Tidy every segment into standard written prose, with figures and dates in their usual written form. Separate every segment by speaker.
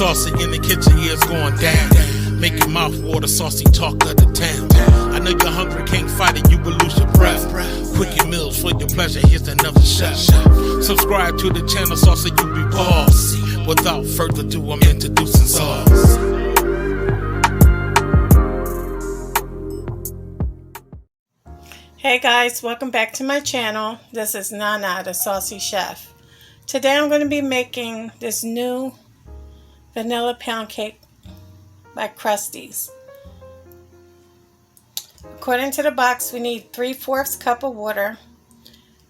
Speaker 1: Saucy in the kitchen, yeah, it's going down. Make your mouth water, saucy talk of the town. I know you're hungry, can't fight it, you will lose your breath. Quickie meals for your pleasure, here's another chef. Subscribe to the channel, saucy, you be boss. Without further ado, I'm introducing sauce.
Speaker 2: Hey guys, welcome back to my channel. This is Nana, the Saucy Chef. Today I'm going to be making this new vanilla pound cake by Krusteaz. According to the box, we need 3/4 cup of water,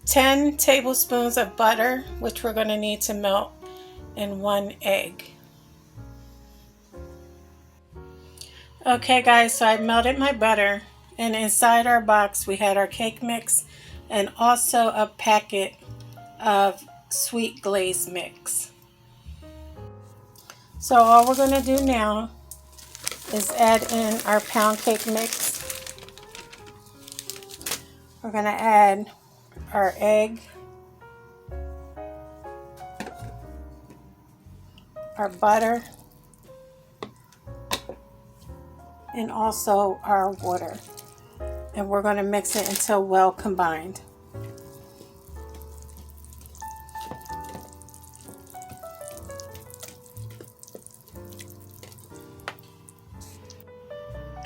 Speaker 2: 10 tablespoons of butter, which we're going to need to melt, and 1 egg. Okay guys, so I melted my butter. And inside our box we had our cake mix and also a packet of sweet glaze mix. So all we're going to do now is add in our pound cake mix. We're going to add our egg, our butter, and also our water. And we're going to mix it until well combined.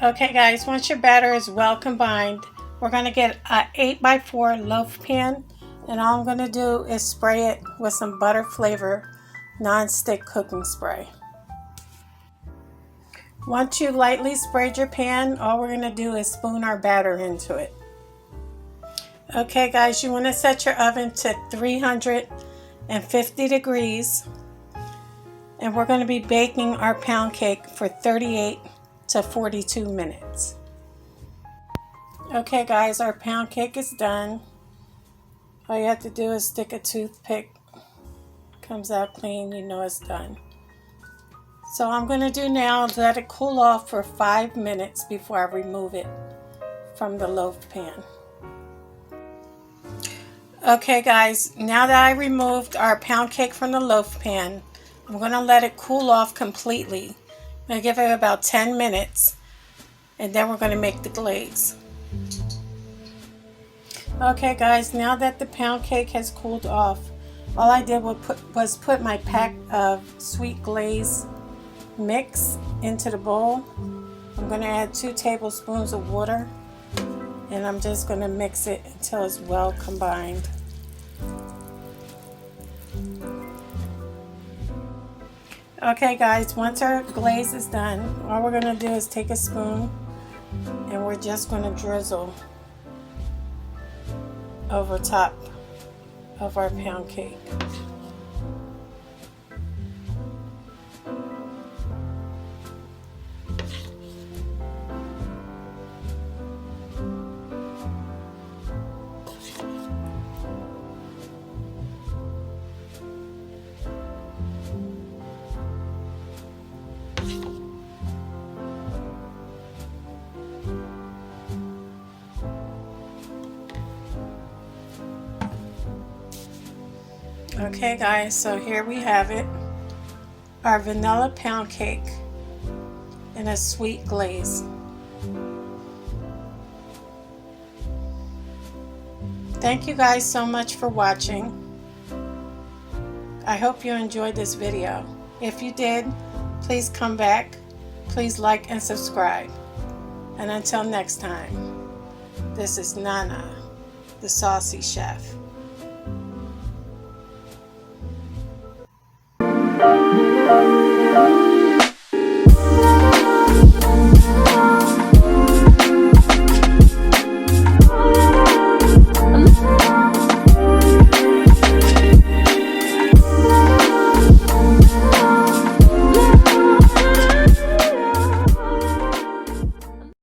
Speaker 2: Okay guys, once your batter is well combined, we're going to get an 8x4 loaf pan, and all I'm going to do is spray it with some butter flavor non-stick cooking spray. Once you lightly sprayed your pan, all we're going to do is spoon our batter into it. Okay guys, you want to set your oven to 350 degrees. And we're going to be baking our pound cake for 38 to 42 minutes. Okay guys, our pound cake is done. All you have to do is stick a toothpick. Comes out clean, you know it's done. So I'm going to do now is let it cool off for 5 minutes before I remove it from the loaf pan. Okay guys, now that I removed our pound cake from the loaf pan, I'm going to let it cool off completely. I'm going to give it about 10 minutes and then we're going to make the glaze. Okay guys, now that the pound cake has cooled off, all I did was put my pack of sweet glaze mix into the bowl. I'm going to add 2 tablespoons of water and I'm just going to mix it until it's well combined. Okay guys, once our glaze is done, all we're going to do is take a spoon and we're just going to drizzle over top of our pound cake. Okay guys, so here we have it, our vanilla pound cake in a sweet glaze. Thank you guys so much for watching. I hope you enjoyed this video. If you did, please come back, please like and subscribe. And until next time, this is Nana, the Saucy Chef.